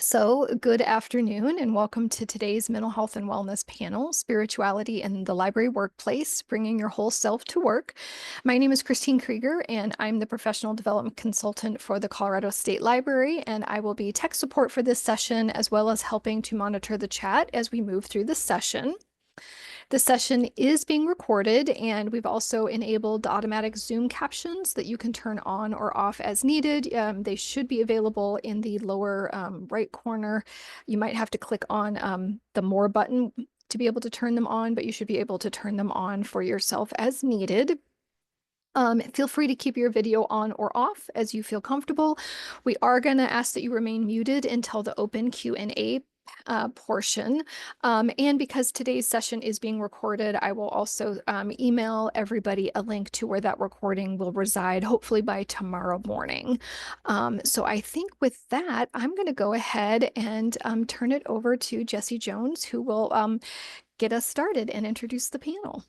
So, good afternoon, and welcome to today's Mental Health and Wellness panel, Spirituality in the Library Workplace, Bringing Your Whole Self to Work. My name is Christine Krieger, and I'm the Professional Development Consultant for the Colorado State Library, and I will be tech support for this session, as well as helping to monitor the chat as we move through the session. The session is being recorded, and we've also enabled automatic Zoom captions that you can turn on or off as needed. They should be available in the lower right corner. You might have to click on the More button to be able to turn them on, but you should be able to turn them on for yourself as needed. Feel free to keep your video on or off as you feel comfortable. We are going to ask that you remain muted until the open Q&A portion. And because today's session is being recorded, I will also email everybody a link to where that recording will reside, hopefully by tomorrow morning. So I think with that, I'm going to go ahead and turn it over to Jessie Jones, who will get us started and introduce the panel.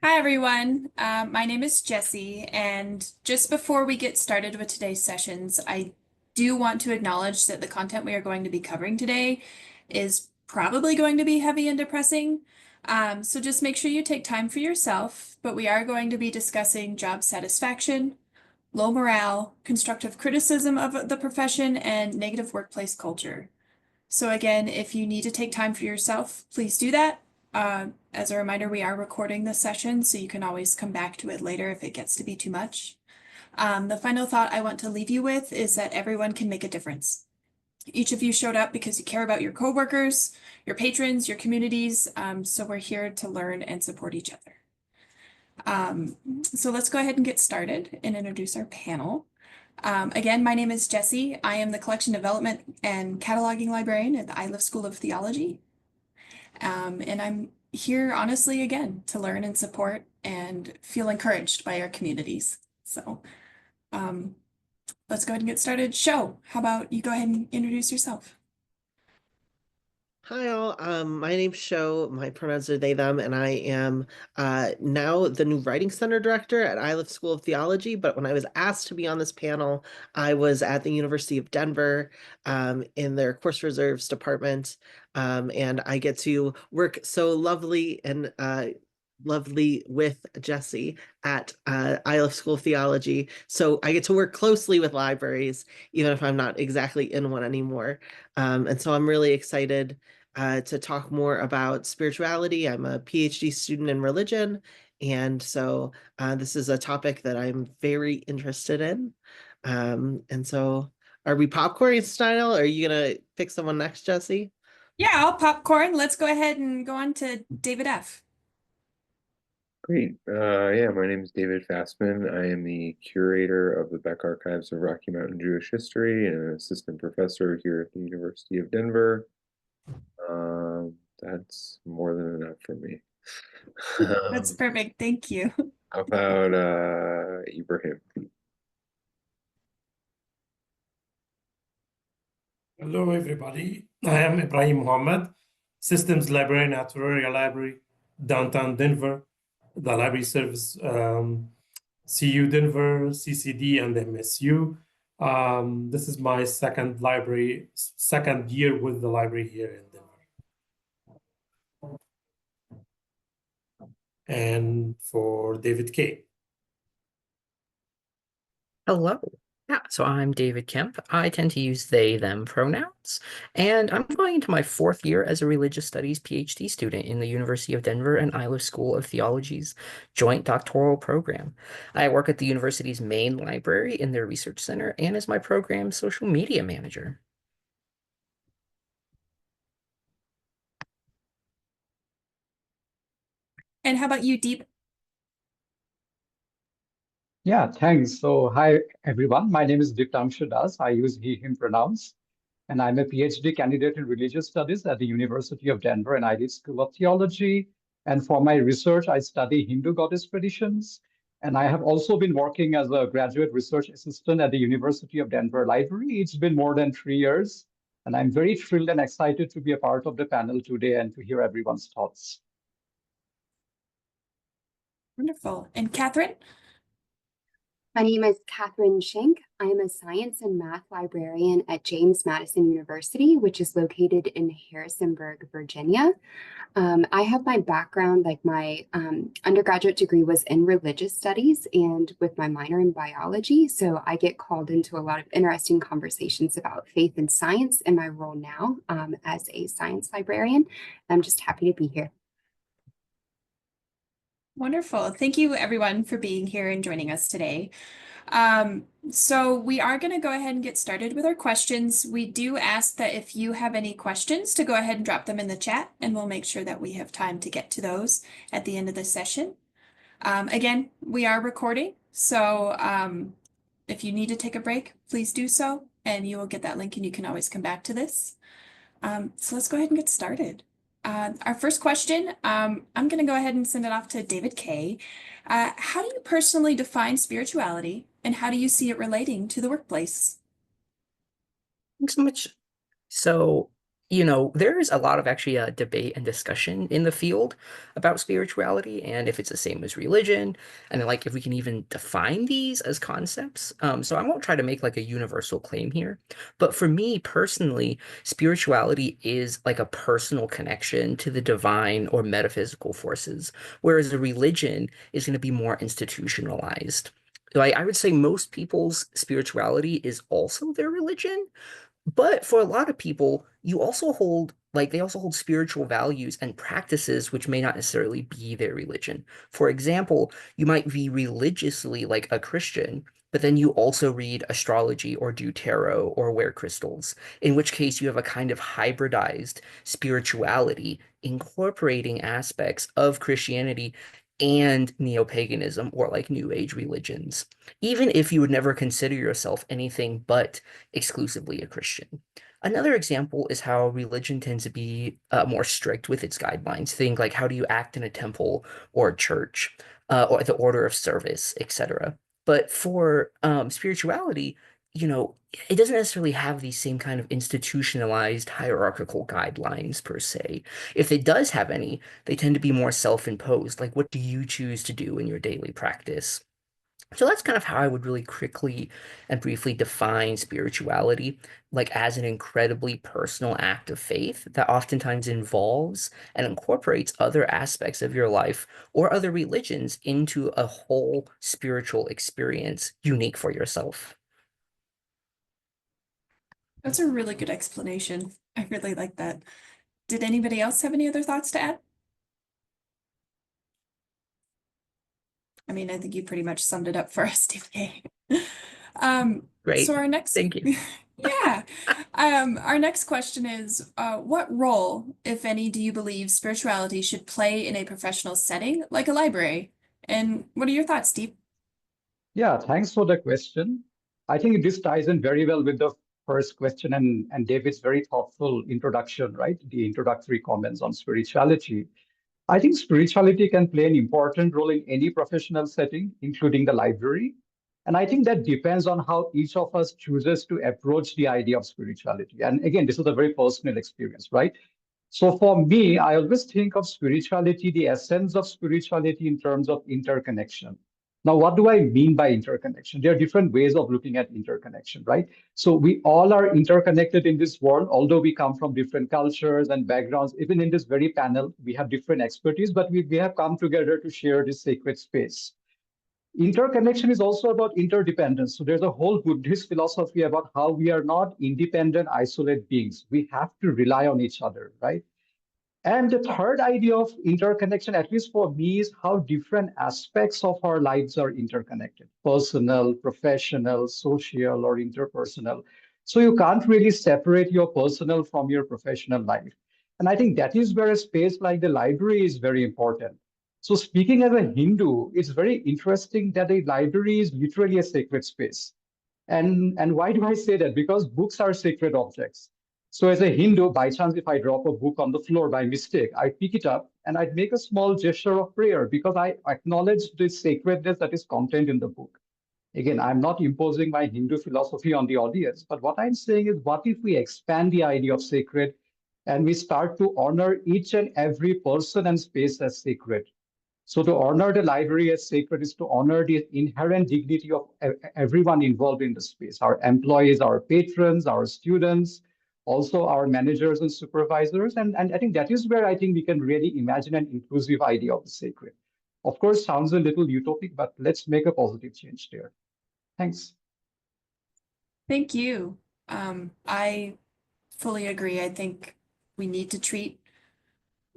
Hi, everyone. My name is Jessie, and just before we get started with today's sessions, I do want to acknowledge that the content we are going to be covering today is probably going to be heavy and depressing. So just make sure you take time for yourself, but we are going to be discussing job satisfaction, low morale, constructive criticism of the profession, and negative workplace culture. So again, if you need to take time for yourself, please do that. As a reminder, we are recording this session, so you can always come back to it later if it gets to be too much. The final thought I want to leave you with is that everyone can make a difference. Each of you showed up because you care about your coworkers, your patrons, your communities, so we're here to learn and support each other. So let's go ahead and get started and introduce our panel. Again, my name is Jessie. I am the Collection Development and Cataloging Librarian at the Iliff School of Theology. And I'm here, honestly, again, to learn and support and feel encouraged by our communities. So let's go ahead and get started. Sho, how about you go ahead and introduce yourself? Hi all, my name's Sho, my pronouns are they, them, and I am now the new Writing Center Director at Iliff School of Theology, but when I was asked to be on this panel, I was at the University of Denver in their Course Reserves department, and I get to work so lovely with Jessie at Iliff School of Theology, so I get to work closely with libraries, even if I'm not exactly in one anymore, and so I'm really excited to talk more about spirituality. I'm a PhD student in religion, and so this is a topic that I'm very interested in. And so are we popcorn style? Or are you gonna pick someone next, Jessie? Yeah, I'll popcorn. Let's go ahead and go on to David F. Great. Yeah, my name is David Fastman. I am the curator of the Beck Archives of Rocky Mountain Jewish History and an assistant professor here at the University of Denver. That's more than enough for me. That's perfect. Thank you. How about Ibrahim? Hello, everybody. I am Ibrahim Mohammed, Systems Librarian at Auraria Library, downtown Denver. The library serves CU Denver, CCD, and MSU. This is my second year with the library here in Denver. And for David K. Hello. Yeah, so I'm David Kemp. I tend to use they, them pronouns, and I'm going into my fourth year as a religious studies PhD student in the University of Denver and Iliff School of Theology's joint doctoral program. I work at the university's main library in their research center and as my program's social media manager. And how about you, Deep? Yeah, thanks. So, hi, everyone. My name is Diptamshu Das. I use he, him pronouns, and I'm a PhD candidate in religious studies at the University of Denver and Iliff School of Theology. And for my research, I study Hindu goddess traditions. And I have also been working as a graduate research assistant at the University of Denver Library. It's been more than 3 years. And I'm very thrilled and excited to be a part of the panel today and to hear everyone's thoughts. Wonderful. And Catherine? My name is Catherine Schenk. I am a science and math librarian at James Madison University, which is located in Harrisonburg, Virginia. I have my background, like my undergraduate degree was in religious studies and with my minor in biology. So I get called into a lot of interesting conversations about faith and science in my role now as a science librarian. I'm just happy to be here. Wonderful. Thank you everyone for being here and joining us today. So we are going to go ahead and get started with our questions. We do ask that if you have any questions to go ahead and drop them in the chat, and we'll make sure that we have time to get to those at the end of the session. Again, we are recording, so if you need to take a break, please do so, and you will get that link and you can always come back to this. So let's go ahead and get started. Our first question, I'm going to go ahead and send it off to David K. How do you personally define spirituality, and how do you see it relating to the workplace? Thanks so much. So, there's a lot of actually debate and discussion in the field about spirituality and if it's the same as religion, and like if we can even define these as concepts. So I won't try to make like a universal claim here, but for me personally, spirituality is like a personal connection to the divine or metaphysical forces, whereas a religion is going to be more institutionalized. Like I would say most people's spirituality is also their religion. But for a lot of people, they also hold spiritual values and practices which may not necessarily be their religion. For example, you might be religiously like a Christian, but then you also read astrology or do tarot or wear crystals, in which case you have a kind of hybridized spirituality incorporating aspects of Christianity and neo-paganism or like New Age religions, even if you would never consider yourself anything but exclusively a Christian. Another example is how religion tends to be more strict with its guidelines. Think like how do you act in a temple or a church, or the order of service, etc. But for spirituality, it doesn't necessarily have these same kind of institutionalized hierarchical guidelines per se. If it does have any, they tend to be more self-imposed. Like, what do you choose to do in your daily practice? So that's kind of how I would really quickly and briefly define spirituality, like as an incredibly personal act of faith that oftentimes involves and incorporates other aspects of your life or other religions into a whole spiritual experience unique for yourself. That's a really good explanation. I really like that. Did anybody else have any other thoughts to add? I mean, I think you pretty much summed it up for us, David. Great. So our next, Thank you. Yeah. Our next question is, what role, if any, do you believe spirituality should play in a professional setting like a library? And what are your thoughts, Steve? Yeah, thanks for the question. I think this ties in very well with the first question and David's very thoughtful introduction, right? The introductory comments on spirituality. I think spirituality can play an important role in any professional setting, including the library. And I think that depends on how each of us chooses to approach the idea of spirituality. And again, this is a very personal experience, right? So for me, I always think of spirituality, the essence of spirituality in terms of interconnection. Now, what do I mean by interconnection? There are different ways of looking at interconnection, right? So we all are interconnected in this world, although we come from different cultures and backgrounds. Even in this very panel, we have different expertise, but we have come together to share this sacred space. Interconnection is also about interdependence. So there's a whole Buddhist philosophy about how we are not independent, isolated beings. We have to rely on each other, right? And the third idea of interconnection, at least for me, is how different aspects of our lives are interconnected: personal, professional, social, or interpersonal. So you can't really separate your personal from your professional life. And I think that is where a space like the library is very important. So speaking as a Hindu, it's very interesting that a library is literally a sacred space. And why do I say that? Because books are sacred objects. So as a Hindu, by chance, if I drop a book on the floor by mistake, I pick it up and I'd make a small gesture of prayer because I acknowledge the sacredness that is contained in the book. Again, I'm not imposing my Hindu philosophy on the audience, but what I'm saying is, what if we expand the idea of sacred and we start to honor each and every person and space as sacred? So to honor the library as sacred is to honor the inherent dignity of everyone involved in the space, our employees, our patrons, our students, also our managers and supervisors. And I think that is where I think we can really imagine an inclusive idea of the sacred. Of course, sounds a little utopic, but let's make a positive change there. Thanks. Thank you. I fully agree. I think we need to treat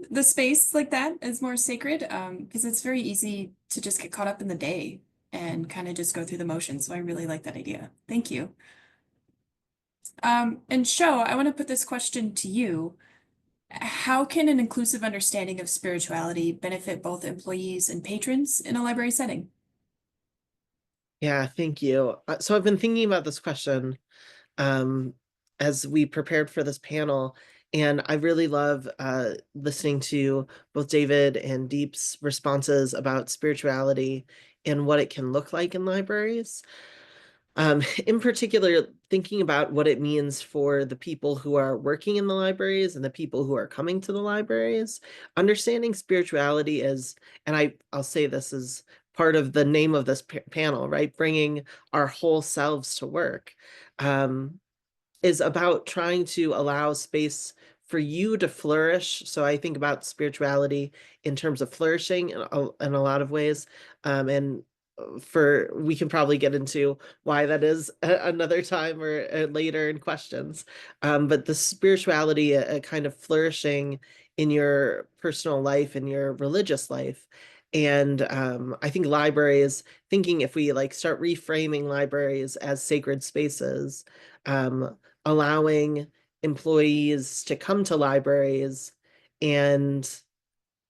the space like that as more sacred, because it's very easy to just get caught up in the day and kind of just go through the motions. So I really like that idea. Thank you. And Sho, I want to put this question to you. How can an inclusive understanding of spirituality benefit both employees and patrons in a library setting? Yeah, thank you. So I've been thinking about this question as we prepared for this panel, and I really love listening to both David and Deep's responses about spirituality and what it can look like in libraries. In particular, thinking about what it means for the people who are working in the libraries and the people who are coming to the libraries, understanding spirituality as, and I'll say this as part of the name of this panel, right? Bringing our whole selves to work, is about trying to allow space for you to flourish. So I think about spirituality in terms of flourishing in a lot of ways, and we can probably get into why that is another time or later in questions. But the spirituality, kind of flourishing in your personal life and your religious life. And I think libraries, thinking if we like start reframing libraries as sacred spaces, allowing employees to come to libraries and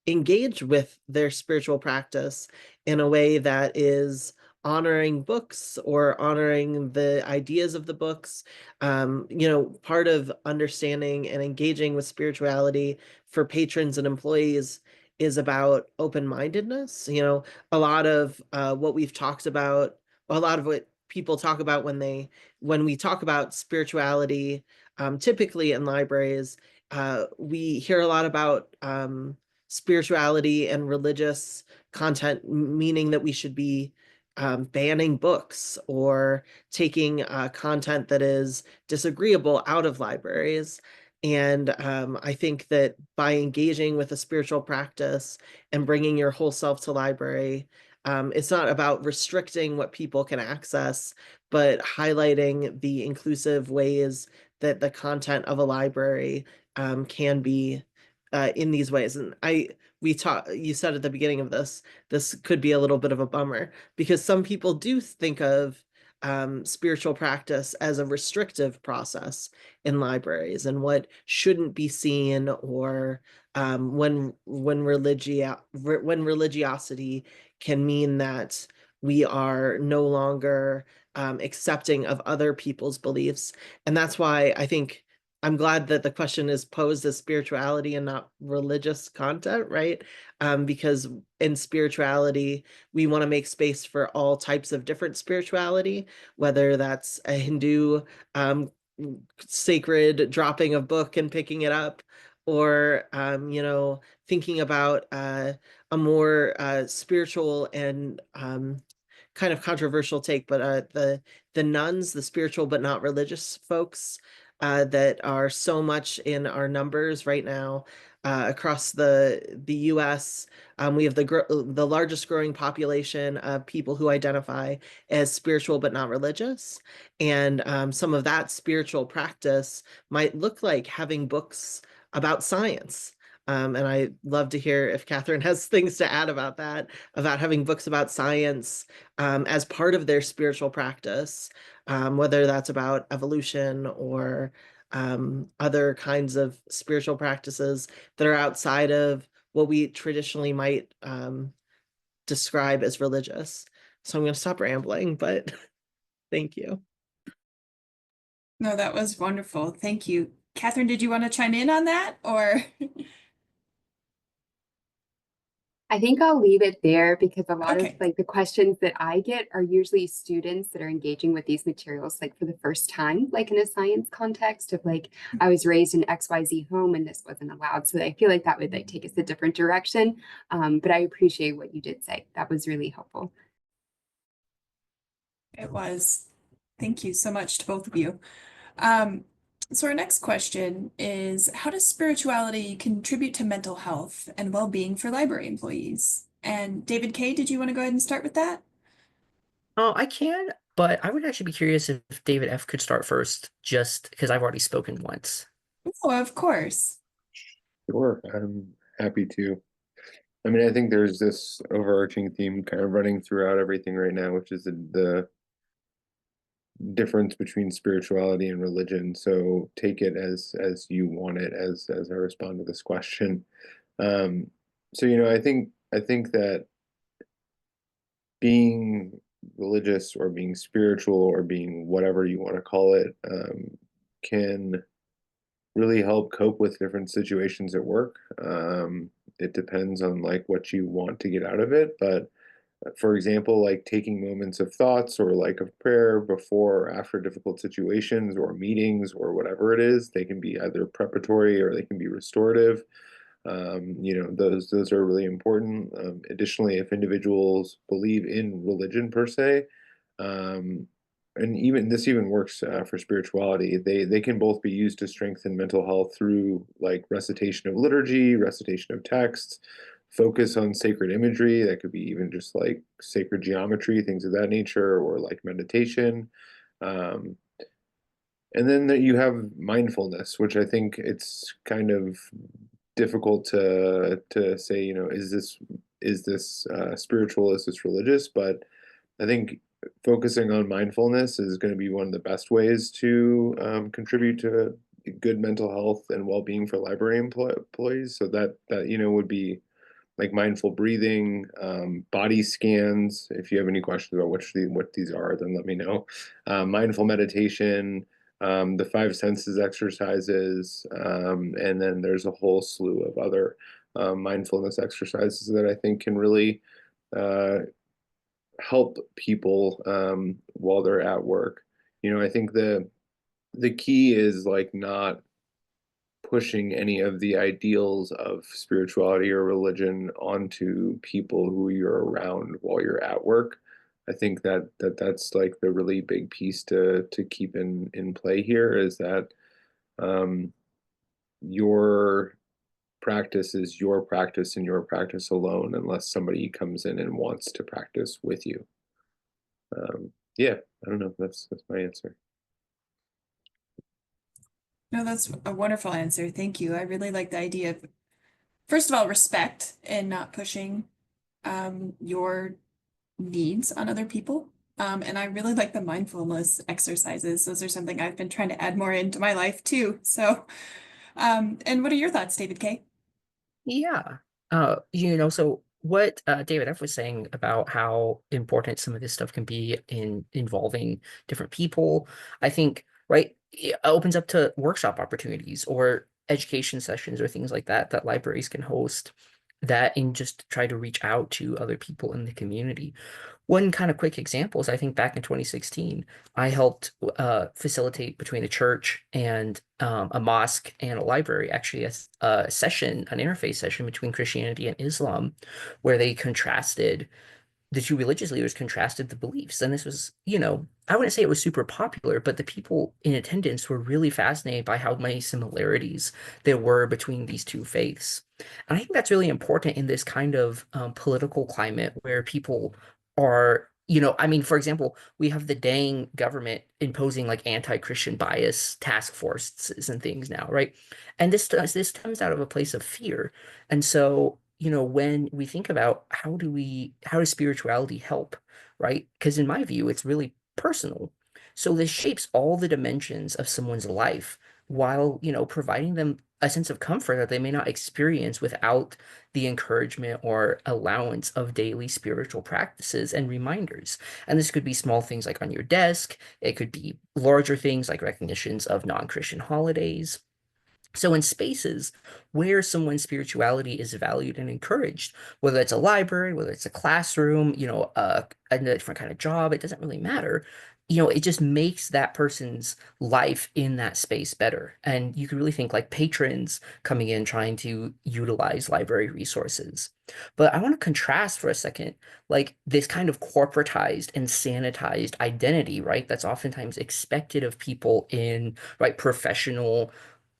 engage with their spiritual practice in a way that is honoring books or honoring the ideas of the books. Part of understanding and engaging with spirituality for patrons and employees is about open-mindedness. A lot of what we've talked about, a lot of what people talk about when we talk about spirituality, typically in libraries, we hear a lot about spirituality and religious content, meaning that we should be banning books or taking content that is disagreeable out of libraries. And I think that by engaging with a spiritual practice and bringing your whole self to library, it's not about restricting what people can access, but highlighting the inclusive ways that the content of a library can be in these ways. And you said at the beginning of this could be a little bit of a bummer because some people do think of spiritual practice as a restrictive process in libraries and what shouldn't be seen, or when religiosity can mean that we are no longer accepting of other people's beliefs. And that's why I think I'm glad that the question is posed as spirituality and not religious content, right? Because in spirituality, we want to make space for all types of different spirituality, whether that's a Hindu sacred dropping a book and picking it up, or thinking about a more spiritual and kind of controversial take, but the nuns, the spiritual but not religious folks that are so much in our numbers right now across the US. We have the largest growing population of people who identify as spiritual but not religious. And some of that spiritual practice might look like having books about science. And I'd love to hear if Catherine has things to add about that, about having books about science as part of their spiritual practice, whether that's about evolution or other kinds of spiritual practices that are outside of what we traditionally might describe as religious. So I'm going to stop rambling, but thank you. No, that was wonderful. Thank you. Catherine, did you want to chime in on that or? I think I'll leave it there because a lot of Okay. like the questions that I get are usually students that are engaging with these materials like for the first time, like in a science context of like I was raised in XYZ home and this wasn't allowed. So I feel like that would like take us a different direction. But I appreciate what you did say. That was really helpful. It was. Thank you so much to both of you. So our next question is, how does spirituality contribute to mental health and well-being for library employees? And David K., did you want to go ahead and start with that? Oh, I can, but I would actually be curious if David F could start first, just because I've already spoken once. Oh, of course. Sure, I'm happy to. I mean, I think there's this overarching theme kind of running throughout everything right now, which is the difference between spirituality and religion. So take it as you want it as I respond to this question. So I think that being religious or being spiritual or being whatever you want to call it can really help cope with different situations at work. It depends on like what you want to get out of it, but for example, like taking moments of thoughts or like of prayer before or after difficult situations or meetings or whatever it is, they can be either preparatory or they can be restorative. Those are really important. Additionally, if individuals believe in religion per se, um, and even this even works for spirituality, they can both be used to strengthen mental health through like recitation of liturgy, recitation of texts, focus on sacred imagery. That could be even just like sacred geometry, things of that nature, or like meditation. Um, and then that you have mindfulness, which I think it's kind of difficult to say, is this spiritual, is this religious? But I think focusing on mindfulness is going to be one of the best ways to contribute to good mental health and well-being for library employees. So that would be like mindful breathing, body scans. If you have any questions about what these are, then let me know. Mindful meditation, the five senses exercises, and then there's a whole slew of other mindfulness exercises that I think can really uh, help people while they're at work. I think the key is like not pushing any of the ideals of spirituality or religion onto people who you're around while you're at work. I think that's like the really big piece to keep in play here is that um, your practice is your practice and your practice alone, unless somebody comes in and wants to practice with you. Yeah, I don't know. That's my answer. No, that's a wonderful answer. Thank you. I really like the idea of, first of all, respect and not pushing your needs on other people. And I really like the mindfulness exercises. Those are something I've been trying to add more into my life too. So, and what are your thoughts, David K? Yeah. So what David F was saying about how important some of this stuff can be in involving different people, I think, right, it opens up to workshop opportunities or education sessions or things like that that libraries can host that and just try to reach out to other people in the community. One kind of quick example is I think back in 2016, I helped facilitate between a church and a mosque and a library, actually a session, an interface session between Christianity and Islam, where they contrasted, the two religious leaders contrasted the beliefs. And this was, I wouldn't say it was super popular, but the people in attendance were really fascinated by how many similarities there were between these two faiths. And I think that's really important in this kind of political climate where people are, I mean, for example, we have the dang government imposing like anti-Christian bias task forces and things now, right? And this comes out of a place of fear. And so, when we think about how does spirituality help, right? Because in my view, it's really personal. So this shapes all the dimensions of someone's life while, providing them a sense of comfort that they may not experience without the encouragement or allowance of daily spiritual practices and reminders. And this could be small things like on your desk. It could be larger things like recognitions of non-Christian holidays. So in spaces where someone's spirituality is valued and encouraged, whether it's a library, whether it's a classroom, a different kind of job, it doesn't really matter. It just makes that person's life in that space better. And you could really think like patrons coming in trying to utilize library resources. But I want to contrast for a second, like this kind of corporatized and sanitized identity, right? That's oftentimes expected of people in, right, professional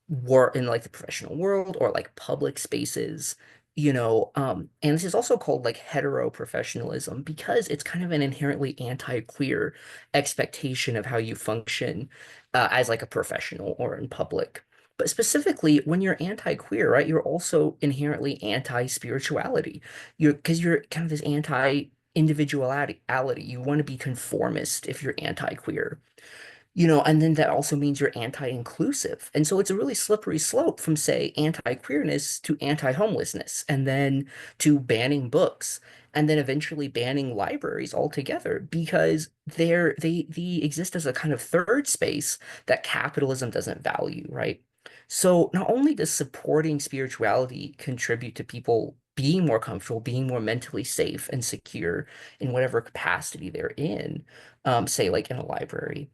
work in like the professional world or like public spaces, and this is also called like hetero professionalism because it's kind of an inherently anti-queer expectation of how you function as like a professional or in public. But specifically, when you're anti-queer, right, you're also inherently anti-spirituality. You're kind of this anti-individuality. You want to be conformist if you're anti-queer. And then that also means you're anti-inclusive. And so it's a really slippery slope from, say, anti-queerness to anti-homelessness, and then to banning books, and then eventually banning libraries altogether because they exist as a kind of third space that capitalism doesn't value, right? So not only does supporting spirituality contribute to people being more comfortable, being more mentally safe and secure in whatever capacity they're in, say like in a library,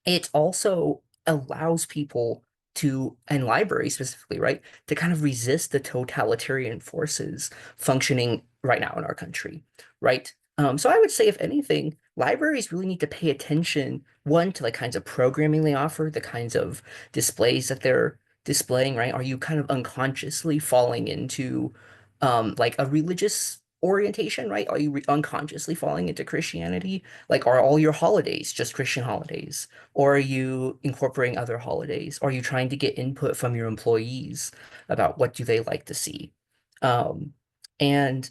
it also allows people to, and libraries specifically, right, to kind of resist the totalitarian forces functioning right now in our country, right? So I would say, if anything, libraries really need to pay attention, one, to like kinds of programming they offer, the kinds of displays that they're displaying, right? Are you kind of unconsciously falling into like a religious orientation, right? Are you unconsciously falling into Christianity? Like, are all your holidays just Christian holidays? Or are you incorporating other holidays? Are you trying to get input from your employees about what do they like to see? Um, and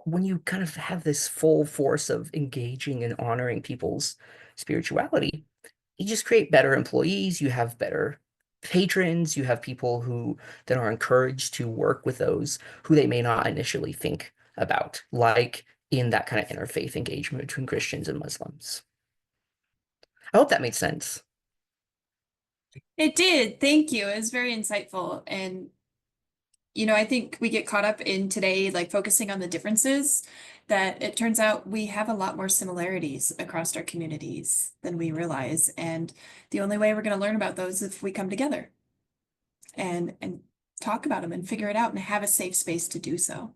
when you kind of have this full force of engaging and honoring people's spirituality, you just create better employees, you have better patrons, you have people who then are encouraged to work with those who they may not initially think about, like in that kind of interfaith engagement between Christians and Muslims. I hope that made sense. It did. Thank you. It was very insightful. And, I think we get caught up in today, like focusing on the differences, that it turns out we have a lot more similarities across our communities than we realize. And the only way we're going to learn about those is if we come together and talk about them and figure it out and have a safe space to do so.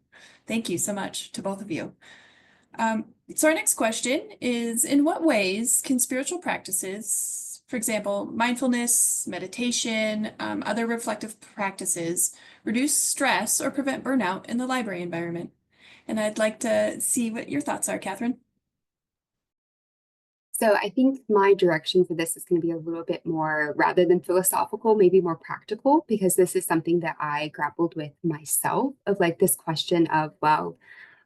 Thank you so much to both of you. So our next question is, in what ways can spiritual practices, for example, mindfulness, meditation, other reflective practices, reduce stress or prevent burnout in the library environment? And I'd like to see what your thoughts are, Catherine. So I think my direction for this is going to be a little bit more, rather than philosophical, maybe more practical, because this is something that I grappled with myself, of like this question of, well,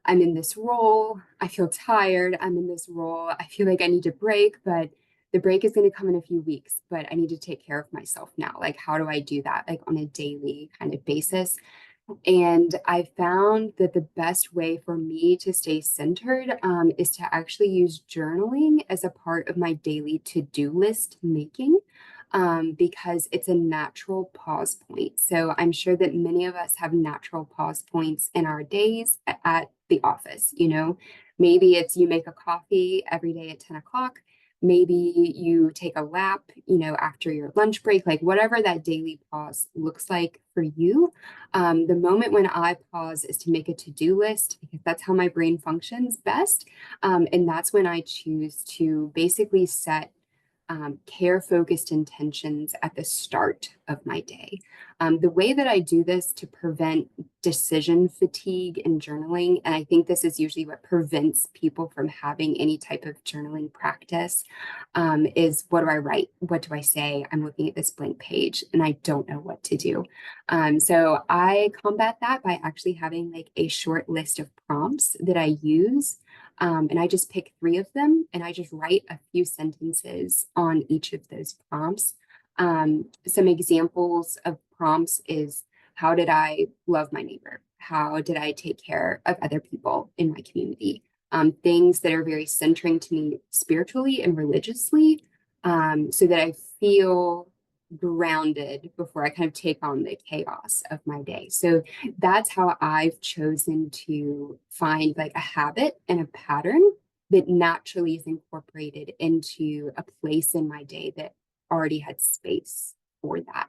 I'm in this role, I feel tired, I'm in this role, I feel like I need a break, but the break is going to come in a few weeks, but I need to take care of myself now. Like, how do I do that, like on a daily kind of basis? And I found that the best way for me to stay centered is to actually use journaling as a part of my daily to-do list making, because it's a natural pause point. So I'm sure that many of us have natural pause points in our days at the office. Maybe it's you make a coffee every day at 10 o'clock. Maybe you take a lap, after your lunch break, like whatever that daily pause looks like for you. The moment when I pause is to make a to-do list, because that's how my brain functions best. And that's when I choose to basically set care-focused intentions at the start of my day. The way that I do this to prevent decision fatigue in journaling, and I think this is usually what prevents people from having any type of journaling practice, is, what do I write? What do I say? I'm looking at this blank page and I don't know what to do. So I combat that by actually having like a short list of prompts that I use. And I just pick 3 of them and I just write a few sentences on each of those prompts. Some examples of prompts is, how did I love my neighbor? How did I take care of other people in my community? Things that are very centering to me spiritually and religiously, so that I feel grounded before I kind of take on the chaos of my day. So that's how I've chosen to find like a habit and a pattern that naturally is incorporated into a place in my day that already had space for that.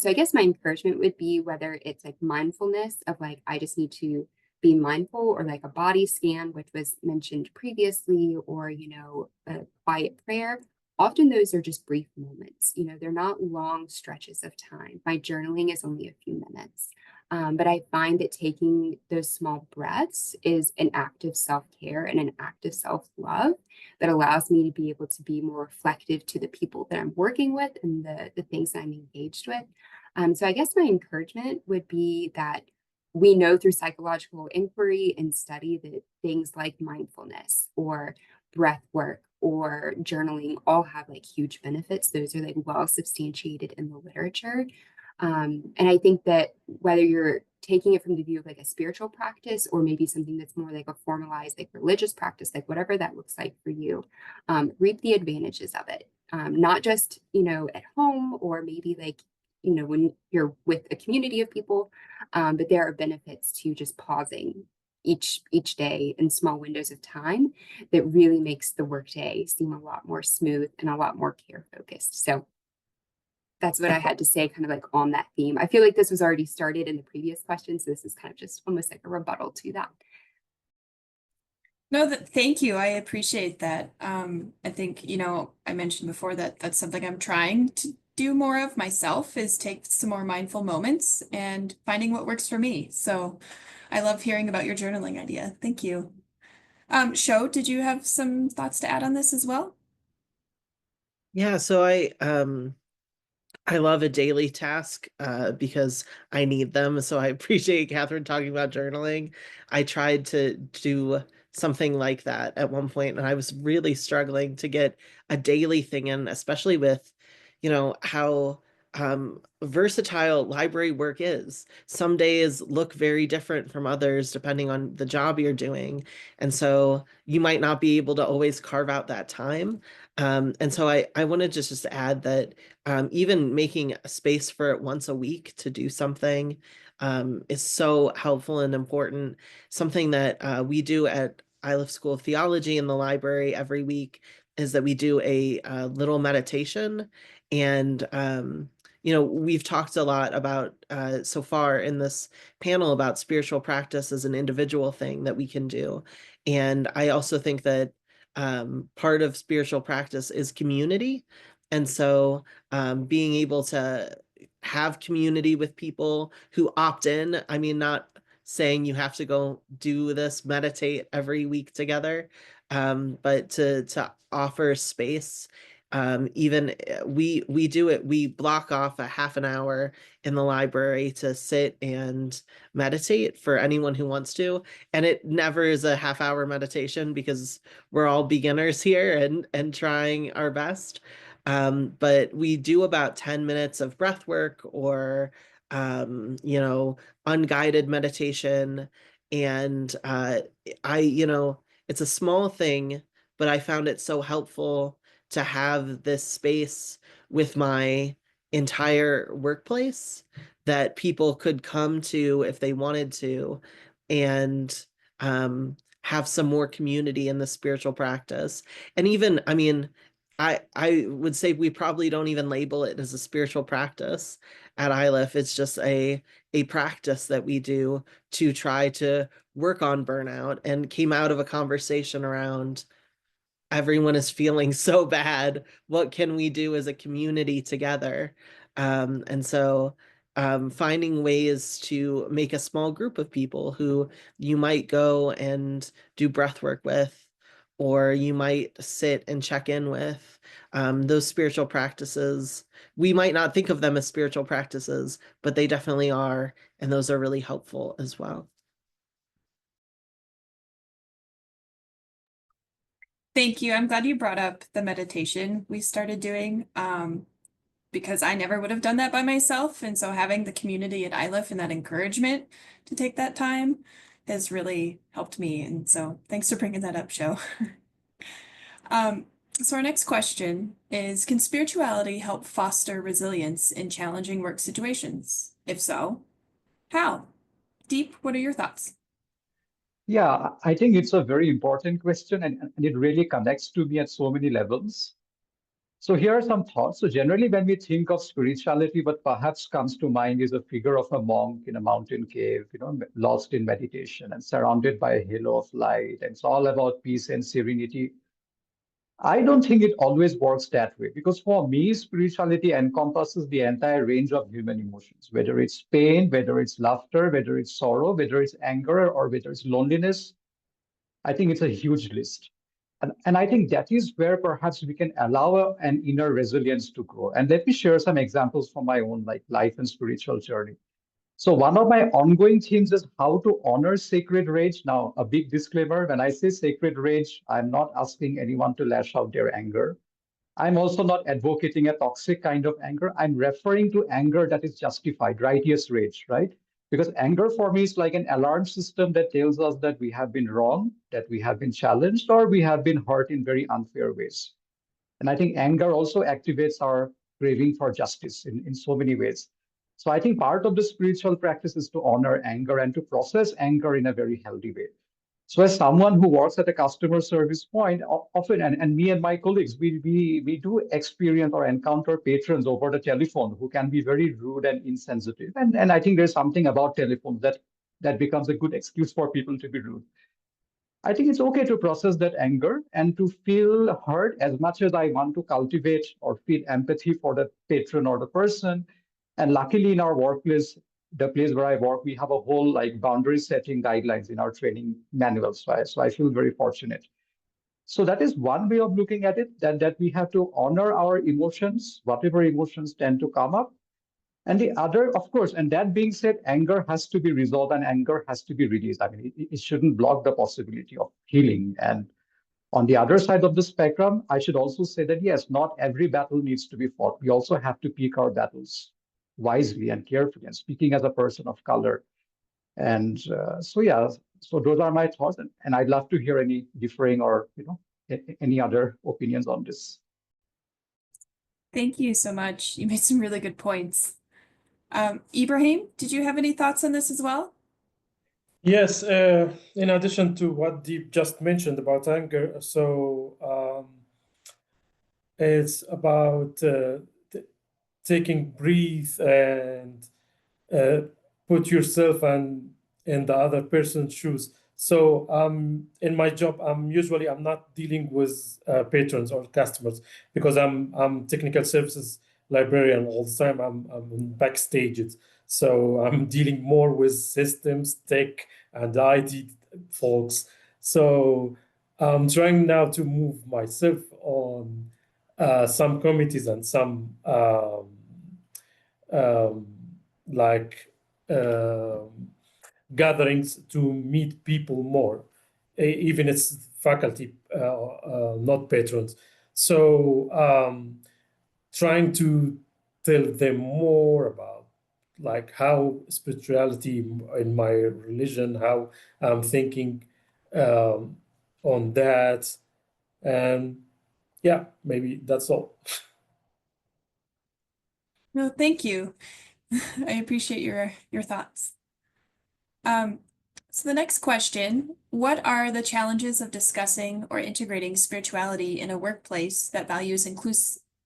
So I guess my encouragement would be whether it's like mindfulness of like, I just need to be mindful, or like a body scan, which was mentioned previously, or, you know, a quiet prayer. Often those are just brief moments, you know, they're not long stretches of time. My journaling is only a few minutes. But I find that taking those small breaths is an act of self-care and an act of self-love that allows me to be able to be more reflective to the people that I'm working with and the things that I'm engaged with. So I guess my encouragement would be that we know through psychological inquiry and study that things like mindfulness or breath work or journaling all have like huge benefits. Those are like well substantiated in the literature. And I think that whether you're taking it from the view of like a spiritual practice or maybe something that's more like a formalized like religious practice, like whatever that looks like for you, reap the advantages of it. Not just, you know, at home or maybe like, you know, when you're with a community of people, but there are benefits to just pausing each day in small windows of time that really makes the workday seem a lot more smooth and a lot more care focused. So that's what I had to say kind of like on that theme. I feel like this was already started in the previous questions. So this is kind of just almost like a rebuttal to that. No, thank you. I appreciate that. I think, you know, I mentioned before that that's something I'm trying to do more of myself, is take some more mindful moments and finding what works for me. So I love hearing about your journaling idea. Thank you. Sho, did you have some thoughts to add on this as well? Yeah, so I love a daily task because I need them. So I appreciate Catherine talking about journaling. I tried to do something like that at one point, and I was really struggling to get a daily thing in, especially with, you know, how versatile library work is. Some days look very different from others depending on the job you're doing. And so you might not be able to always carve out that time. And so I wanted to just add that even making a space for it once a week to do something is so helpful and important. Something that we do at Iliff School of Theology in the library every week is that we do a little meditation. And, you know, we've talked a lot about so far in this panel about spiritual practice as an individual thing that we can do. And I also think that part of spiritual practice is community. And so being able to have community with people who opt in, I mean, not saying you have to go do this, meditate every week together, but to offer space. Even we do it, we block off a half an hour in the library to sit and meditate for anyone who wants to. And it never is a half-hour meditation because we're all beginners here and trying our best. But we do about 10 minutes of breath work or, you know, unguided meditation. And you know, it's a small thing, but I found it so helpful to have this space with my entire workplace that people could come to if they wanted to, and have some more community in the spiritual practice. And even, I mean, I would say we probably don't even label it as a spiritual practice at Iliff. It's just a practice that we do to try to work on burnout, and came out of a conversation around everyone is feeling so bad. What can we do as a community together? And so finding ways to make a small group of people who you might go and do breath work with, or you might sit and check in with. Those spiritual practices, we might not think of them as spiritual practices, but they definitely are. And those are really helpful as well. Thank you. I'm glad you brought up the meditation we started doing, because I never would have done that by myself. And so having the community at Iliff and that encouragement to take that time has really helped me. And so thanks for bringing that up, Sho. So our next question is, can spirituality help foster resilience in challenging work situations? If so, how? Deep, what are your thoughts? Yeah, I think it's a very important question, and it really connects to me at so many levels. So here are some thoughts. So generally, when we think of spirituality, what perhaps comes to mind is a figure of a monk in a mountain cave, lost in meditation and surrounded by a halo of light. And it's all about peace and serenity. I don't think it always works that way, because for me, spirituality encompasses the entire range of human emotions, whether it's pain, whether it's laughter, whether it's sorrow, whether it's anger, or whether it's loneliness. I think it's a huge list. And I think that is where perhaps we can allow an inner resilience to grow. And let me share some examples from my own life and spiritual journey. So one of my ongoing themes is how to honor sacred rage. Now, a big disclaimer, when I say sacred rage, I'm not asking anyone to lash out their anger. I'm also not advocating a toxic kind of anger. I'm referring to anger that is justified, righteous rage, right? Because anger for me is like an alarm system that tells us that we have been wrong, that we have been challenged, or we have been hurt in very unfair ways. And I think anger also activates our craving for justice in so many ways. So I think part of the spiritual practice is to honor anger and to process anger in a very healthy way. So as someone who works at a customer service point, often, and me and my colleagues, we do experience or encounter patrons over the telephone who can be very rude and insensitive. And I think there's something about telephone that becomes a good excuse for people to be rude. I think it's okay to process that anger and to feel hurt as much as I want to cultivate or feel empathy for the patron or the person. And luckily in our workplace, the place where I work, we have a whole boundary setting guidelines in our training manuals. So I feel very fortunate. So that is one way of looking at it, that we have to honor our emotions, whatever emotions tend to come up. And the other, of course, and that being said, anger has to be resolved and anger has to be released. I mean, it shouldn't block the possibility of healing. And on the other side of the spectrum, I should also say that, yes, not every battle needs to be fought. We also have to pick our battles wisely and carefully, and speaking as a person of color. And yeah, so those are my thoughts. And I'd love to hear any differing or, any other opinions on this. Thank you so much. You made some really good points. Ibrahim, did you have any thoughts on this as well? Yes, in addition to what Deep just mentioned about anger, it's about taking breathe and put yourself in the other person's shoes. So in my job, I'm not dealing with patrons or customers, because I'm technical services librarian all the time. I'm backstage. So I'm dealing more with systems, tech, and IT folks. So I'm trying now to move myself on some committees and some like gatherings to meet people more, even it's faculty, not patrons. So trying to tell them more about like how spirituality in my religion, how I'm thinking on that. And yeah, maybe that's all. No, thank you. I appreciate your thoughts. So the next question, what are the challenges of discussing or integrating spirituality in a workplace that values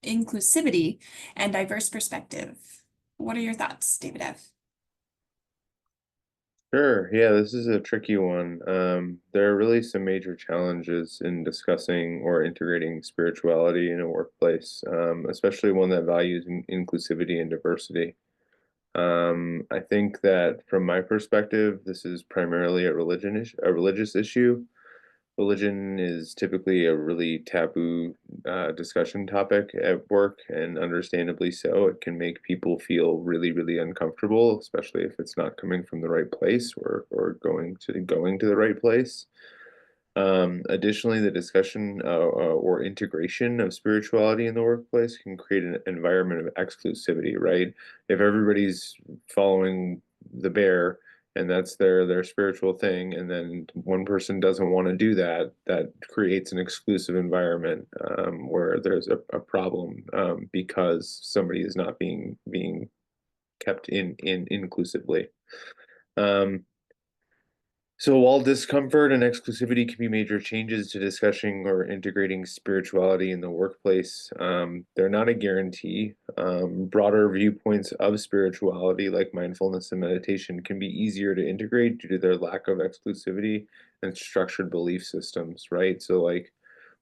inclusivity and diverse perspective? What are your thoughts, David F.? Sure. Yeah, this is a tricky one. There are really some major challenges in discussing or integrating spirituality in a workplace, especially one that values inclusivity and diversity. I think that from my perspective, this is primarily a religious issue. Religion is typically a really taboo discussion topic at work, and understandably so. It can make people feel really, really uncomfortable, especially if it's not coming from the right place or going to the right place. Additionally, the discussion or integration of spirituality in the workplace can create an environment of exclusivity, right? If everybody's following the bear, and that's their spiritual thing, and then one person doesn't want to do that, that creates an exclusive environment where there's a problem because somebody is not being kept in inclusively. So while discomfort and exclusivity can be major changes to discussing or integrating spirituality in the workplace, they're not a guarantee. Broader viewpoints of spirituality, like mindfulness and meditation, can be easier to integrate due to their lack of exclusivity and structured belief systems, right? So like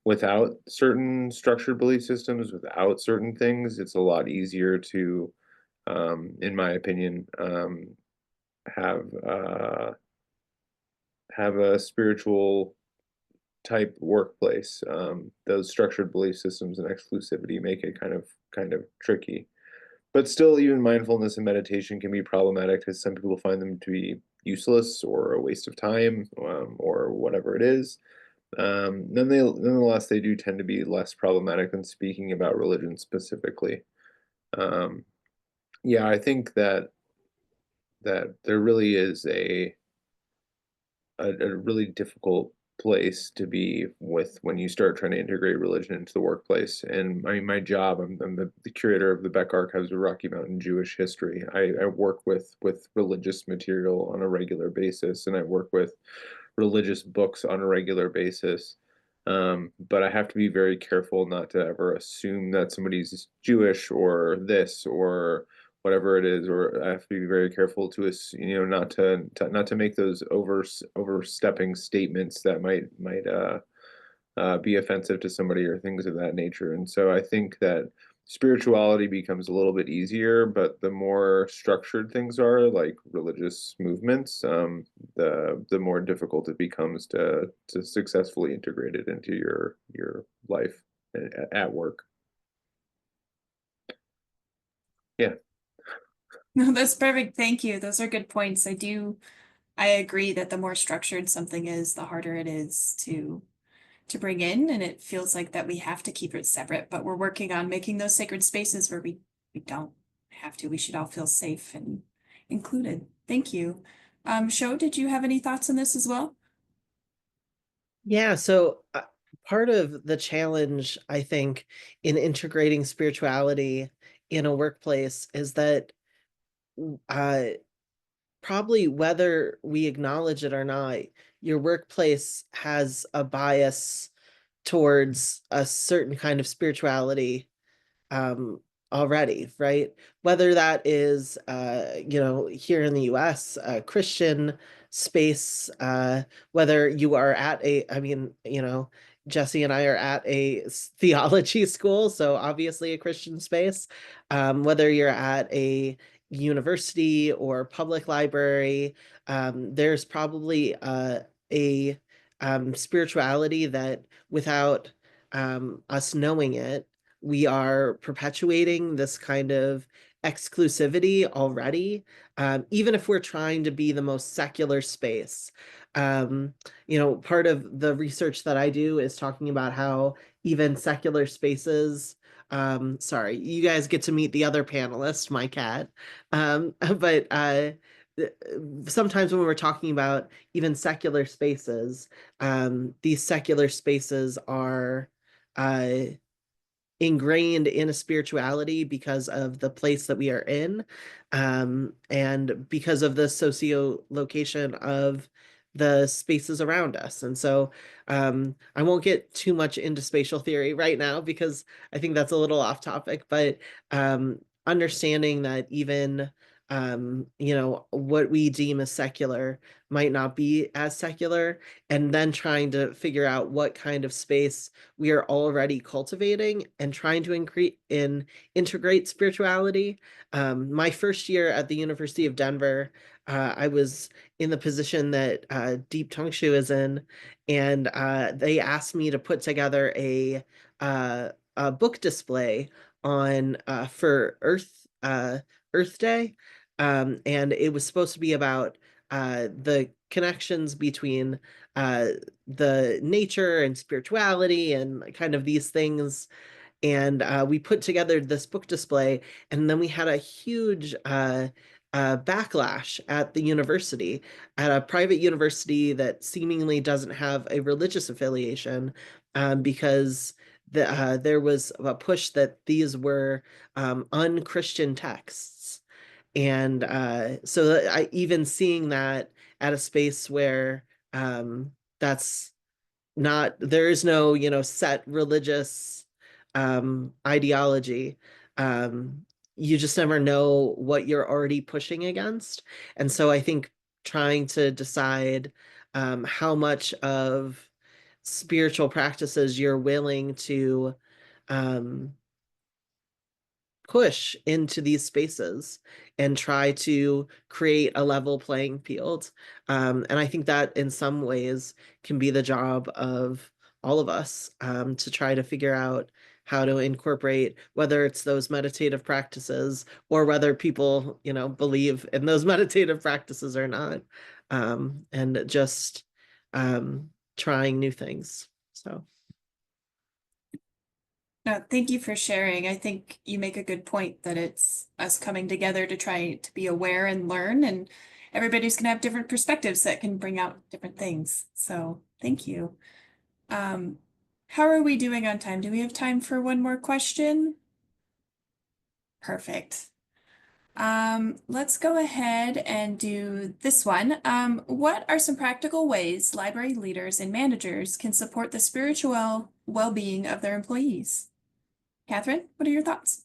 without certain structured belief systems, without certain things, it's a lot easier to, in my opinion, have a spiritual type workplace. Those structured belief systems and exclusivity make it kind of tricky. But still, even mindfulness and meditation can be problematic because some people find them to be useless or a waste of time, or whatever it is. Nonetheless, they do tend to be less problematic than speaking about religion specifically. Yeah, I think that there really is a really difficult place to be with when you start trying to integrate religion into the workplace. And I mean, my job, I'm the curator of the Beck Archives of Rocky Mountain Jewish History. I work with religious material on a regular basis, and I work with religious books on a regular basis. But I have to be very careful not to ever assume that somebody's Jewish or this or whatever it is, or I have to be very careful to, not to make those overstepping statements that might be offensive to somebody or things of that nature. And so I think that spirituality becomes a little bit easier, but the more structured things are, like religious movements, the more difficult it becomes to successfully integrate it into your life at work. Yeah. No, that's perfect. Thank you. Those are good points. I agree that the more structured something is, the harder it is to bring in, and it feels like that we have to keep it separate, but we're working on making those sacred spaces where we don't have to. We should all feel safe and included. Thank you. Sho, did you have any thoughts on this as well? Yeah, so part of the challenge, I think, in integrating spirituality in a workplace is that probably whether we acknowledge it or not, your workplace has a bias towards a certain kind of spirituality already, right? Whether that is, here in the US, Christian space, whether you are at Jesse and I are at a theology school, so obviously a Christian space, whether you're at a university or public library, there's probably a spirituality that without us knowing it, we are perpetuating this kind of exclusivity already, even if we're trying to be the most secular space. Part of the research that I do is talking about how even secular spaces, sorry, you guys get to meet the other panelist, my cat, but sometimes when we're talking about even secular spaces, these secular spaces are ingrained in a spirituality because of the place that we are in, and because of the socio-location of the spaces around us. And so I won't get too much into spatial theory right now because I think that's a little off topic, but understanding that even what we deem as secular might not be as secular, and then trying to figure out what kind of space we are already cultivating and trying to integrate spirituality. My first year at the University of Denver, I was in the position that Deep Tangshu is in, and they asked me to put together a book display on for Earth Day, and it was supposed to be about the connections between the nature and spirituality and kind of these things. And we put together this book display, and then we had a huge backlash at the university, at a private university that seemingly doesn't have a religious affiliation, because there was a push that these were unchristian texts. And so I even seeing that at a space where that's not, there is no, set religious ideology. You just never know what you're already pushing against. And so I think trying to decide how much of spiritual practices you're willing to push into these spaces and try to create a level playing field. And I think that in some ways can be the job of all of us, to try to figure out how to incorporate, whether it's those meditative practices or whether people, believe in those meditative practices or not, and just trying new things. So. No, thank you for sharing. I think you make a good point that it's us coming together to try to be aware and learn, and everybody's gonna have different perspectives that can bring out different things. So thank you. How are we doing on time? Do we have time for one more question? Perfect. Let's go ahead and do this one. What are some practical ways library leaders and managers can support the spiritual well-being of their employees? Catherine, what are your thoughts?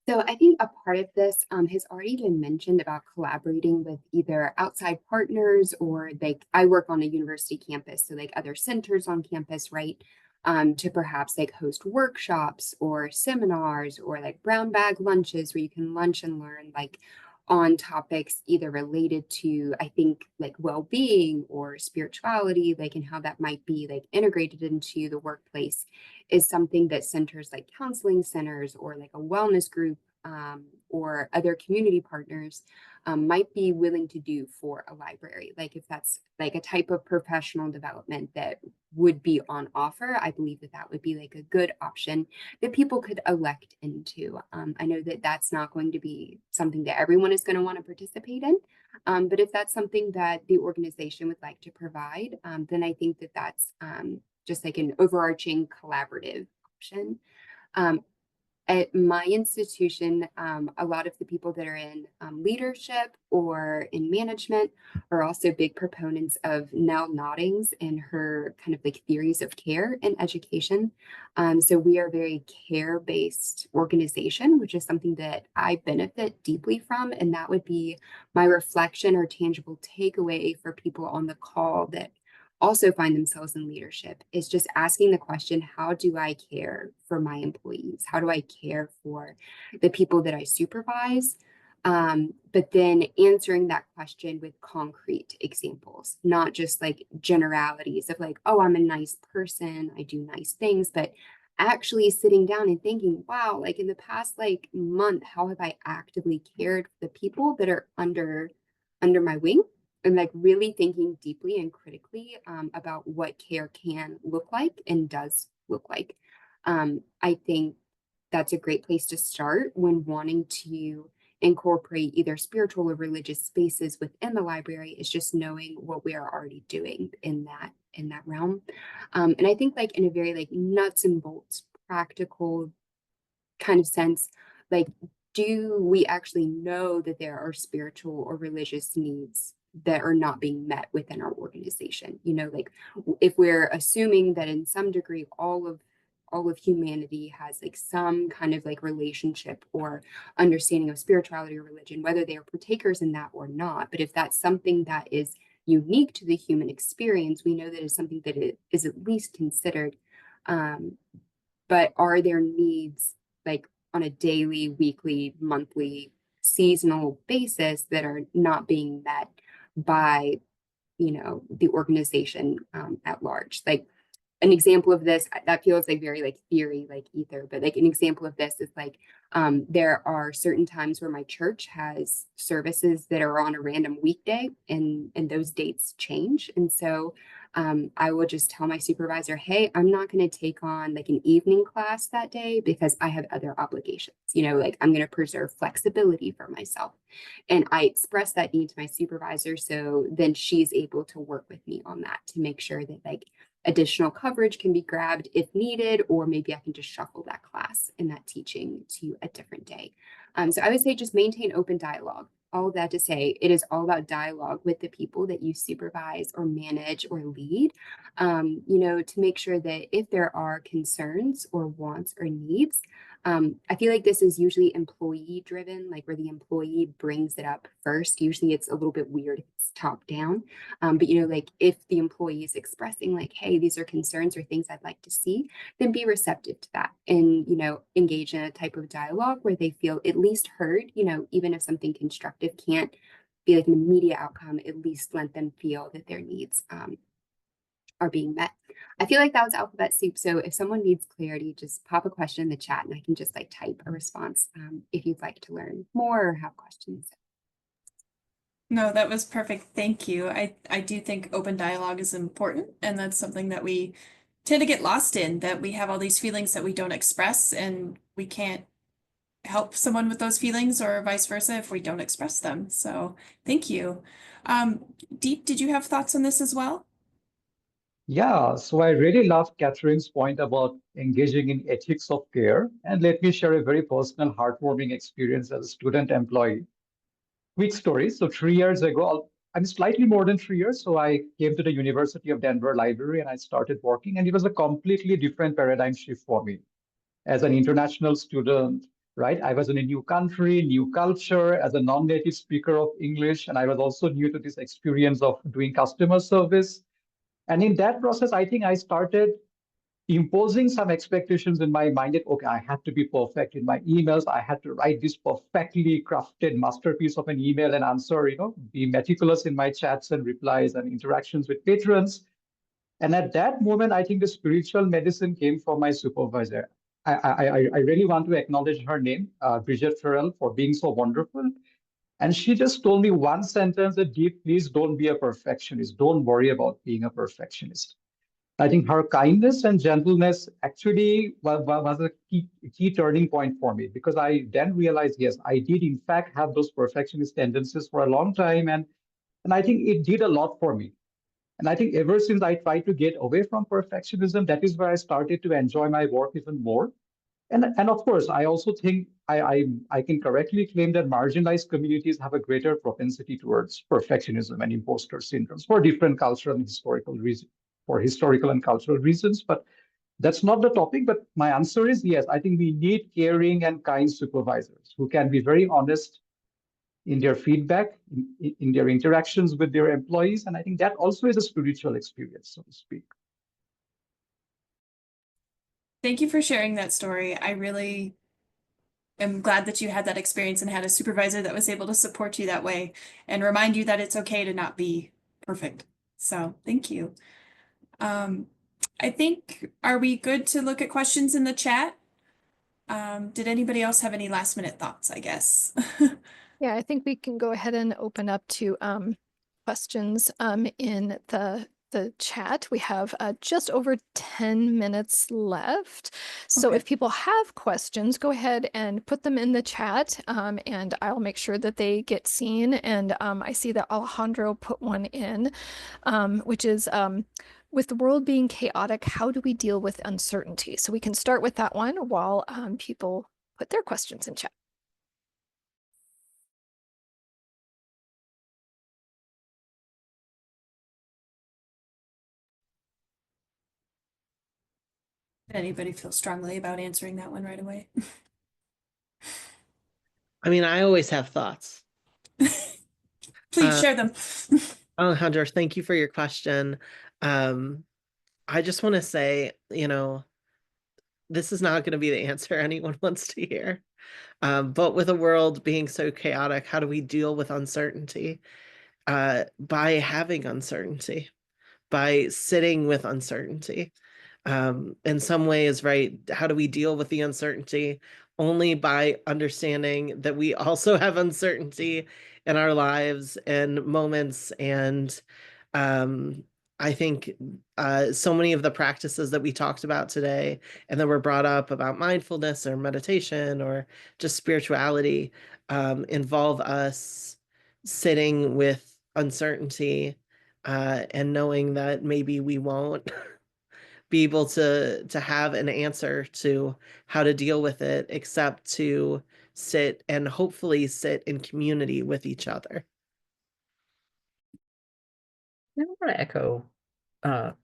So I think a part of this has already been mentioned about collaborating with either outside partners, or like I work on a university campus, so like other centers on campus, right? To perhaps like host workshops or seminars or like brown bag lunches where you can lunch and learn like on topics either related to, I think, like well-being or spirituality, like, and how that might be like integrated into the workplace is something that centers like counseling centers or like a wellness group, or other community partners might be willing to do for a library. Like if that's like a type of professional development that would be on offer, I believe that that would be like a good option that people could elect into. I know that that's not going to be something that everyone is going to want to participate in, but if that's something that the organization would like to provide, then I think that that's just like an overarching collaborative option. At my institution, a lot of the people that are in leadership or in management are also big proponents of Nell Noddings and her kind of like theories of care in education. So we are a very care-based organization, which is something that I benefit deeply from. And that would be my reflection or tangible takeaway for people on the call that also find themselves in leadership, is just asking the question, how do I care for my employees? How do I care for the people that I supervise? But then answering that question with concrete examples, not just like generalities of like, oh, I'm a nice person, I do nice things, but actually sitting down and thinking, wow, like in the past like month, how have I actively cared for the people that are under my wing? And like really thinking deeply and critically about what care can look like and does look like. I think that's a great place to start when wanting to incorporate either spiritual or religious spaces within the library, is just knowing what we are already doing in that realm. And I think like in a very like nuts and bolts practical kind of sense, like, do we actually know that there are spiritual or religious needs that are not being met within our organization? You know, like if we're assuming that in some degree all of humanity has like some kind of like relationship or understanding of spirituality or religion, whether they are partakers in that or not, but if that's something that is unique to the human experience, we know that is something that it is at least considered. But are there needs like on a daily, weekly, monthly, seasonal basis that are not being met by, the organization at large? Like an example of this that feels like very like theory, like ether, but like an example of this is like there are certain times where my church has services that are on a random weekday, and those dates change. And so I will just tell my supervisor, hey, I'm not going to take on like an evening class that day because I have other obligations. You know, like I'm going to preserve flexibility for myself. And I express that need to my supervisor. So then she's able to work with me on that to make sure that like additional coverage can be grabbed if needed, or maybe I can just shuffle that class and that teaching to a different day. So I would say just maintain open dialogue. All of that to say, it is all about dialogue with the people that you supervise or manage or lead, you know, to make sure that if there are concerns or wants or needs, I feel like this is usually employee driven, like where the employee brings it up first. Usually it's a little bit weird if it's top down. But, you know, like if the employee is expressing like, hey, these are concerns or things I'd like to see, then be receptive to that and, you know, engage in a type of dialogue where they feel at least heard, you know, even if something constructive can't be like an immediate outcome, at least let them feel that their needs are being met. I feel like that was alphabet soup. So if someone needs clarity, just pop a question in the chat and I can just like type a response if you'd like to learn more or have questions. No, that was perfect. Thank you. I do think open dialogue is important, and that's something that we tend to get lost in, that we have all these feelings that we don't express, and we can't help someone with those feelings or vice versa if we don't express them. So thank you. Deep, did you have thoughts on this as well? Yeah, so I really loved Catherine's point about engaging in ethics of care. And let me share a very personal, heartwarming experience as a student employee. Quick story. So 3 years ago, I'm slightly more than 3 years. So I came to the University of Denver Library and I started working. And it was a completely different paradigm shift for me. As an international student, right? I was in a new country, new culture, as a non-native speaker of English. And I was also new to this experience of doing customer service. And in that process, I think I started imposing some expectations in my mind that, okay, I had to be perfect in my emails. I had to write this perfectly crafted masterpiece of an email and answer, you know, be meticulous in my chats and replies and interactions with patrons. And at that moment, I think the spiritual medicine came from my supervisor. I really want to acknowledge her name, Bridget Farrell, for being so wonderful. And she just told me one sentence that, Deep, please don't be a perfectionist. Don't worry about being a perfectionist. I think her kindness and gentleness actually was a key turning point for me, because I then realized, yes, I did in fact have those perfectionist tendencies for a long time. And I think it did a lot for me. And I think ever since I tried to get away from perfectionism, that is where I started to enjoy my work even more. And of course, I also think I can correctly claim that marginalized communities have a greater propensity towards perfectionism and imposter syndromes for different cultural and historical reasons, for historical and cultural reasons. But that's not the topic. But my answer is yes, I think we need caring and kind supervisors who can be very honest in their feedback, in their interactions with their employees. And I think that also is a spiritual experience, so to speak. Thank you for sharing that story. I really am glad that you had that experience and had a supervisor that was able to support you that way and remind you that it's okay to not be perfect. So thank you. I think, are we good to look at questions in the chat? Did anybody else have any last minute thoughts, I guess? Yeah, I think we can go ahead and open up to questions in the chat. We have just over 10 minutes left. So Okay. if people have questions, go ahead and put them in the chat and I'll make sure that they get seen. And I see that Alejandro put one in, which is, with the world being chaotic, how do we deal with uncertainty? So we can start with that one while people put their questions in chat. Did anybody feel strongly about answering that one right away? I mean, I always have thoughts. Please share them. Alejandro, thank you for your question. I just want to say, you know, this is not going to be the answer anyone wants to hear. But with the world being so chaotic, how do we deal with uncertainty? By having uncertainty, by sitting with uncertainty. in some ways, right? How do we deal with the uncertainty? Only by understanding that we also have uncertainty in our lives and moments. And I think so many of the practices that we talked about today and that were brought up about mindfulness or meditation or just spirituality involve us sitting with uncertainty and knowing that maybe we won't be able to have an answer to how to deal with it, except to sit and hopefully sit in community with each other. I want to echo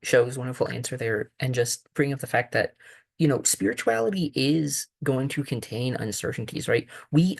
Show's wonderful answer there and just bring up the fact that, spirituality is going to contain uncertainties, right?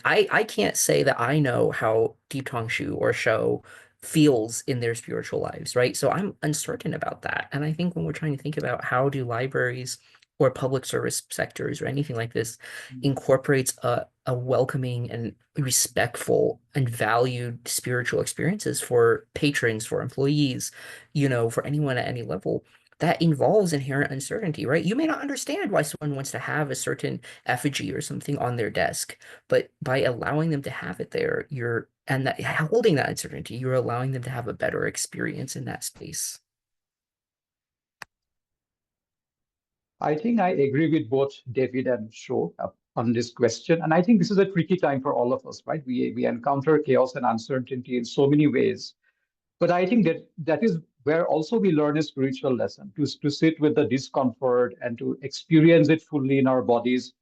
I can't say that I know how Deep Tong Shu or Show feels in their spiritual lives, right? So I'm uncertain about that. And I think when we're trying to think about how do libraries or public service sectors or anything like this incorporates a welcoming and respectful and valued spiritual experiences for patrons, for employees, for anyone at any level, that involves inherent uncertainty, right? You may not understand why someone wants to have a certain effigy or something on their desk, but by allowing them to have it there, holding that uncertainty, you're allowing them to have a better experience in that space. I think I agree with both David and Sho on this question. And I think this is a tricky time for all of us, right? We encounter chaos and uncertainty in so many ways. But I think that is where also we learn a spiritual lesson, to sit with the discomfort and to experience it fully in our bodies.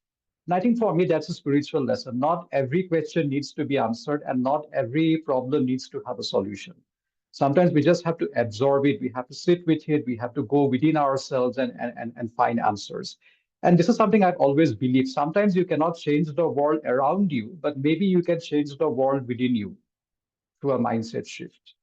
And I think for me, that's a spiritual lesson. Not every question needs to be answered, and not every problem needs to have a solution. Sometimes we just have to absorb it. We have to sit with it. We have to go within ourselves and find answers. And this is something I've always believed. Sometimes you cannot change the world around you, but maybe you can change the world within you through a mindset shift.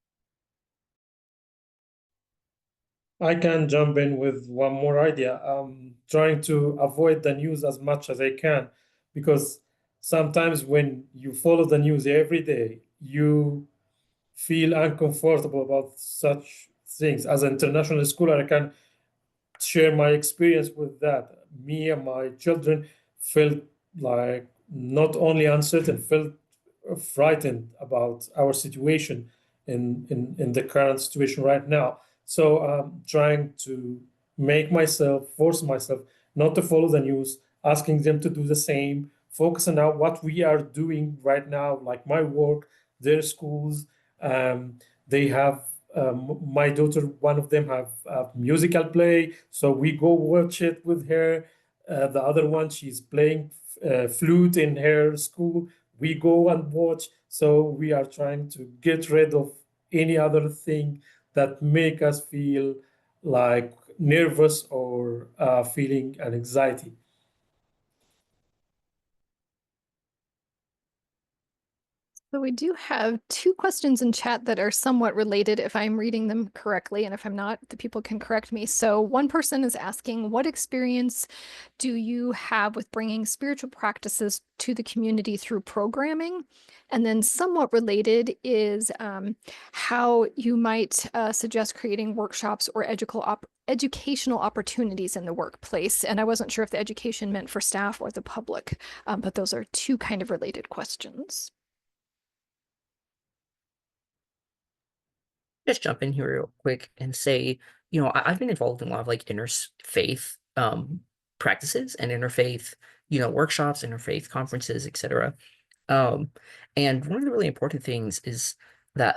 I can jump in with one more idea. I'm trying to avoid the news as much as I can, because sometimes when you follow the news every day, you feel uncomfortable about such things. As an international schooler, I can share my experience with that. Me and my children felt like not only uncertain, felt frightened about our situation in the current situation right now. So I'm trying to force myself not to follow the news, asking them to do the same, focusing on what we are doing right now, like my work, their schools. They have my daughter, one of them have a musical play, so we go watch it with her. The other one, she's playing flute in her school. We go and watch. So we are trying to get rid of any other thing that make us feel like nervous or feeling an anxiety. So we do have two questions in chat that are somewhat related, if I'm reading them correctly, and if I'm not, the people can correct me. So one person is asking, what experience do you have with bringing spiritual practices to the community through programming? And then somewhat related is how you might suggest creating workshops or educational opportunities in the workplace. And I wasn't sure if the education meant for staff or the public, but those are two kind of related questions. Just jump in here real quick and say, I've been involved in a lot of like interfaith practices and interfaith, workshops, interfaith conferences, etc. And one of the really important things is that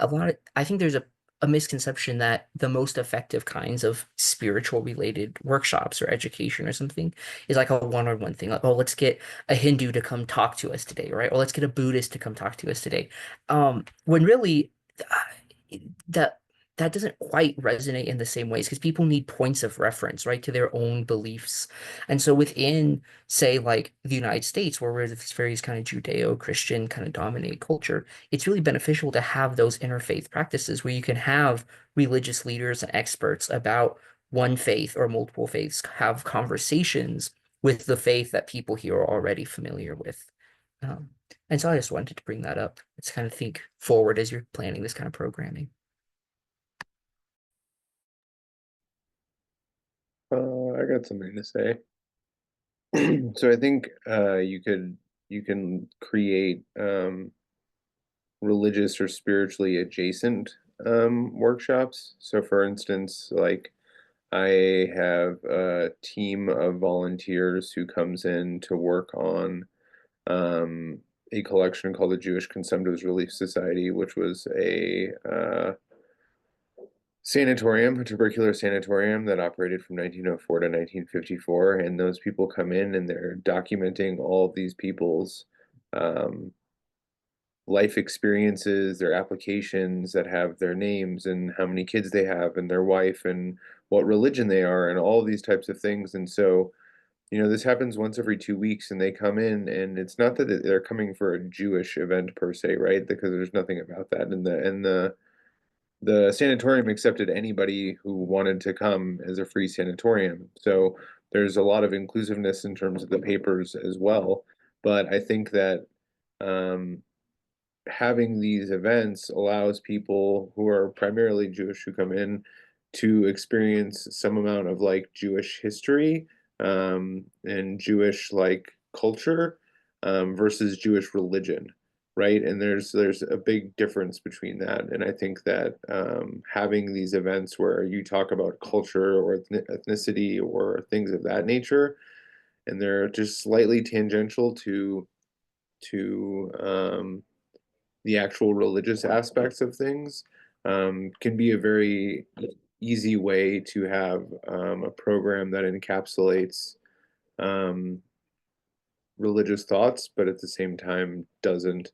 I think there's a misconception that the most effective kinds of spiritual related workshops or education or something is like a one-on-one thing. Like, oh, let's get a Hindu to come talk to us today, right? Or let's get a Buddhist to come talk to us today. When really that doesn't quite resonate in the same ways, because people need points of reference, right, to their own beliefs. And so within, say, like the United States, where we're this very kind of Judeo-Christian kind of dominated culture, it's really beneficial to have those interfaith practices where you can have religious leaders and experts about one faith or multiple faiths have conversations with the faith that people here are already familiar with. And so I just wanted to bring that up. Let's kind of think forward as you're planning this kind of programming. I got something to say. So I think you can create religious or spiritually adjacent workshops. So for instance, like I have a team of volunteers who comes in to work on a collection called the Jewish Consumptives Relief Society, which was a sanatorium, a tubercular sanatorium that operated from 1904 to 1954. And those people come in and they're documenting all of these people's life experiences, their applications that have their names and how many kids they have and their wife and what religion they are and all these types of things. And so, you know, this happens once every 2 weeks and they come in and it's not that they're coming for a Jewish event per se, right? Because there's nothing about that. And the sanatorium accepted anybody who wanted to come as a free sanatorium. So there's a lot of inclusiveness in terms of the papers as well. But I think that having these events allows people who are primarily Jewish who come in to experience some amount of like Jewish history and Jewish like culture versus Jewish religion, right? And there's a big difference between that. And I think that having these events where you talk about culture or ethnicity or things of that nature, and they're just slightly tangential to the actual religious aspects of things, can be a very easy way to have a program that encapsulates religious thoughts, but at the same time doesn't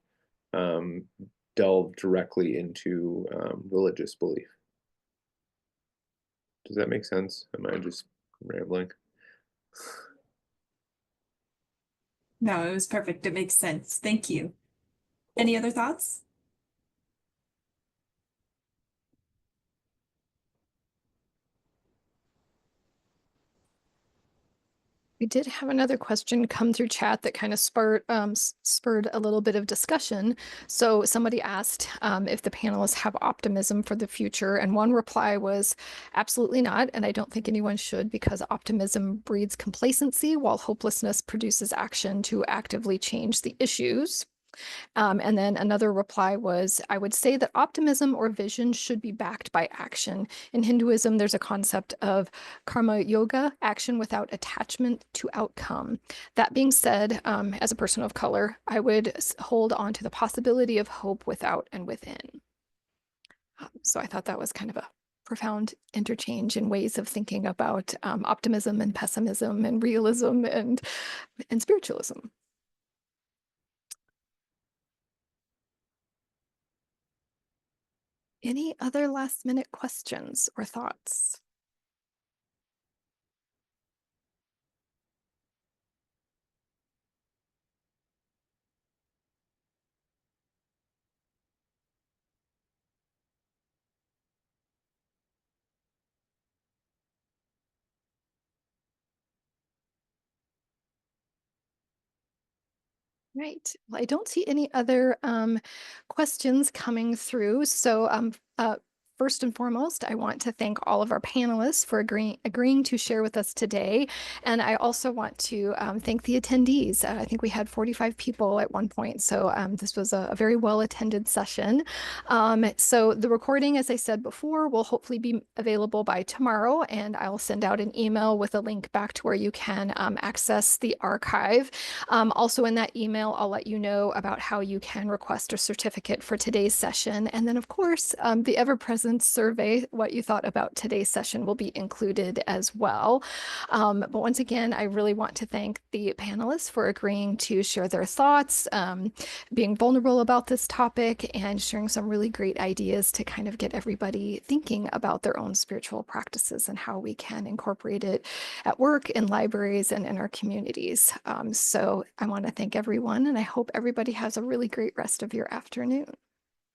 delve directly into religious belief. Does that make sense? Am I just rambling? No, it was perfect. It makes sense. Thank you. Any other thoughts? We did have another question come through chat that kind of spurred a little bit of discussion. So somebody asked if the panelists have optimism for the future, and one reply was absolutely not, and I don't think anyone should, because optimism breeds complacency while hopelessness produces action to actively change the issues. And then another reply was, I would say that optimism or vision should be backed by action. In Hinduism, there's a concept of karma yoga, action without attachment to outcome. That being said, as a person of color, I would hold on to the possibility of hope without and within. So I thought that was kind of a profound interchange in ways of thinking about optimism and pessimism and realism and spiritualism. Any other last minute questions or thoughts? Right. Well, I don't see any other questions coming through. So first and foremost, I want to thank all of our panelists for agreeing to share with us today. And I also want to thank the attendees. I think we had 45 people at one point. So this was a very well-attended session. So the recording, as I said before, will hopefully be available by tomorrow. And I'll send out an email with a link back to where you can access the archive. Also in that email, I'll let you know about how you can request a certificate for today's session. And then, of course, the ever-present survey, what you thought about today's session, will be included as well. But once again, I really want to thank the panelists for agreeing to share their thoughts, being vulnerable about this topic, and sharing some really great ideas to kind of get everybody thinking about their own spiritual practices and how we can incorporate it at work, in libraries, and in our communities. So I want to thank everyone, and I hope everybody has a really great rest of your afternoon.